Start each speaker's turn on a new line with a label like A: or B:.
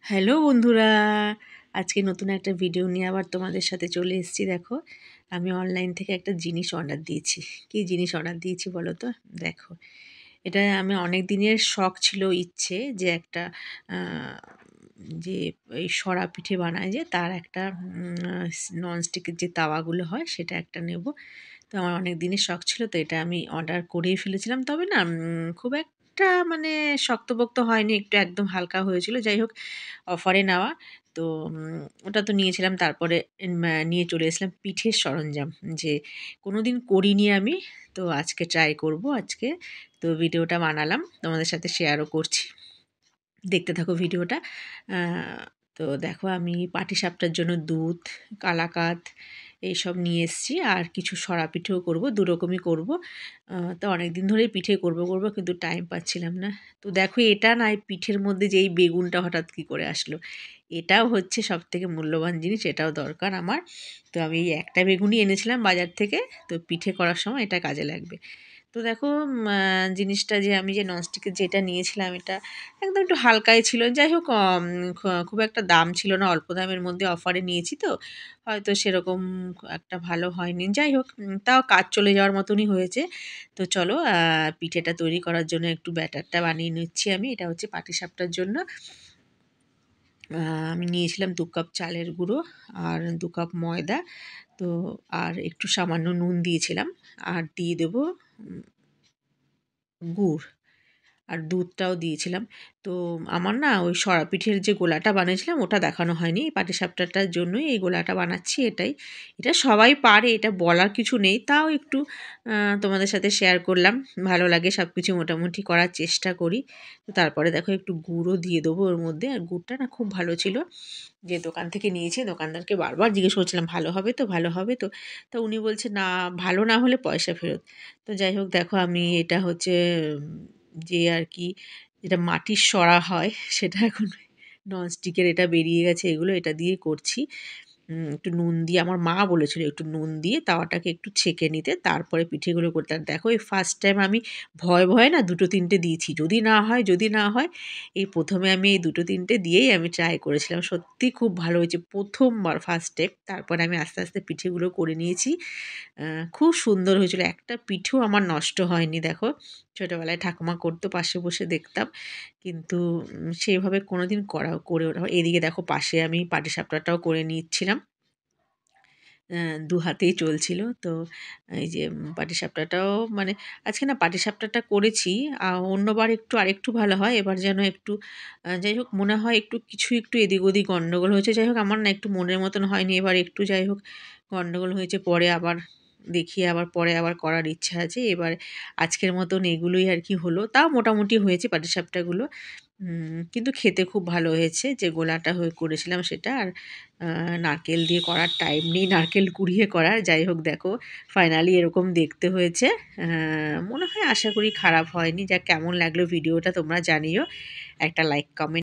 A: Hello বন্ধুরা, আজকে নতুন একটা ভিডিও নিয়ে আবার তোমাদের সাথে চলে এসেছি। দেখো, আমি অনলাইন থেকে একটা জিনিস অর্ডার দিয়েছি। কী জিনিস অর্ডার দিয়েছি বলো তো? দেখো, এটা আমি অনেক দিনের শখ ছিল, ইচ্ছে যে একটা যে এই সরা পিঠে বানায় যে তার একটা ননস্টিকের যে তাওয়াগুলো হয় সেটা একটা নেব। তো আমার অনেক দিনের শখ ছিল, তো এটা আমি অর্ডার করেই ফেলেছিলাম। তবে না খুব একটা মানে শক্তপোক্ত হয়নি, একটু একদম হালকা হয়েছিল। যাই হোক, অফারে নেওয়া। তো ওটা তো নিয়েছিলাম। তারপরে নিয়ে চলে এসেছিলাম পিঠের সরঞ্জাম, যে কোনো দিন করিনি আমি। তো আজকে ট্রাই করব আজকে। তো ভিডিওটা বানালাম, তোমাদের সাথে শেয়ারও করছি। দেখতে থাকো ভিডিওটা। আ তো দেখো, আমি পাটিসাপটার জন্য দুধ, কালাকাঁদ এইসব নিয়ে এসেছি। আর কিছু সরা পিঠেও করব, দু রকমই করব। তো অনেকদিন ধরেই পিঠে করব কিন্তু টাইম পাচ্ছিলাম না। তো দেখো, এটা না এই পিঠের মধ্যে যে এই বেগুনটা হঠাৎ কী করে আসলো। এটাও হচ্ছে সবথেকে মূল্যবান জিনিস, এটাও দরকার আমার। তো আমি এই একটা বেগুনই এনেছিলাম বাজার থেকে। তো পিঠে করার সময় এটা কাজে লাগবে। তো দেখো, জিনিসটা যে আমি যে ননস্টিকের যেটা নিয়েছিলাম, এটা একদম একটু হালকাই ছিল। যাই হোক, খুব একটা দাম ছিল না, অল্প দামের মধ্যে অফারে নিয়েছি তো হয়তো সেরকম একটা ভালো হয়নি। যাই হোক, তাও কাজ চলে যাওয়ার মতনই হয়েছে। তো চলো, পিঠেটা তৈরি করার জন্য একটু ব্যাটারটা বানিয়ে নিচ্ছি আমি। এটা হচ্ছে পাটিসাপটার জন্য। আমি নিয়েছিলাম ২ কাপ চালের গুঁড়ো আর ২ কাপ ময়দা। তো আর একটু সামান্য নুন দিয়েছিলাম। আর দিয়ে দেবো গুড়। আর দুধটাও দিয়েছিলাম। তো আমার না ওই সরা পিঠের যে গোলাটা বানিয়েছিলাম ওটা দেখানো হয়নি। এই পাটিসাপটাটার জন্যই এই গোলাটা বানাচ্ছি এটাই। এটা সবাই পারে, এটা বলার কিছু নেই। তাও একটু তোমাদের সাথে শেয়ার করলাম। ভালো লাগে সব কিছু মোটামুটি করার চেষ্টা করি। তো তারপরে দেখো, একটু গুড়ও দিয়ে দেবো ওর মধ্যে। আর গুড়টা না খুব ভালো ছিল। যে দোকান থেকে নিয়েছি, দোকানদারকে বারবার জিজ্ঞেস করছিলাম, "ভালো হবে তো? ভালো হবে তো?" তো উনি বলছে, "না, ভালো না হলে পয়সা ফেরত।" তো যাই হোক, দেখো আমি এটা হচ্ছে যে আর কি যেটা মাটির সরা হয় সেটা এখন ননস্টিকের এটা বেরিয়ে গেছে, এগুলো এটা দিয়ে করছি। একটু নুন দিয়ে, আমার মা বলেছিল একটু নুন দিয়ে তাওয়াটাকে একটু ছেঁকে নিতে, তারপরে পিঠেগুলো করতে। আর দেখো, এই ফার্স্ট টাইম আমি ভয়ে না ২টো-৩টে দিয়েছি। যদি না হয়, যদি না হয়। এই ১ম এ আমি এই ২টো-৩টে দিয়েই আমি ট্রাই করেছিলাম। সত্যিই খুব ভালো হয়েছে। ১ম বার ফার্স্ট স্টেপ। তারপরে আমি আস্তে, আস্তে পিঠেগুলো করে নিয়েছি। খুব সুন্দর হয়েছিল। একটা পিঠেও আমার নষ্ট হয়নি দেখো। ছোটোবেলায় ঠাকুমা করতো, পাশে বসে দেখতাম। কিন্তু সেইভাবে কোনোদিন করে ওঠা এদিকে দেখো, পাশে আমি পাটিসাপটাটাও করে নিচ্ছিলাম। ২ হাতেই চলছিল। তো এই যে পাটিসাপটাটাও মানে আজকে না পাটিসাপটাটা করেছি। অন্যবার আরেকটু ভালো হয়। এবার যেন একটু যাই হোক, মনে হয় একটু এদিক ওদিক গন্ডগোল হয়েছে। যাই হোক, আমার না একটু মনের মতন হয়নি। এবার একটু যাই হোক গন্ডগোল হয়েছে। পরে আবার দেখি, আবার পরে আবার করার ইচ্ছা আছে। এবার আজকের মতন এগুলোই আর কি হলো। তাও মোটামুটি হয়েছে পাটিসাপটাগুলো। কিন্তু খেতে খুব ভালো হয়েছে, যে গোলাটা করেছিলাম সেটা। আর নারকেল দিয়ে করার টাইম নেই, নারকেল কুড়িয়ে করার। যাই হোক, দেখো ফাইনালি এরকম দেখতে হয়েছে। মনে হয় আশা করি খারাপ হয়নি। কেমন লাগলো ভিডিওটা তোমরা জানিও। একটা লাইক কমেন্ট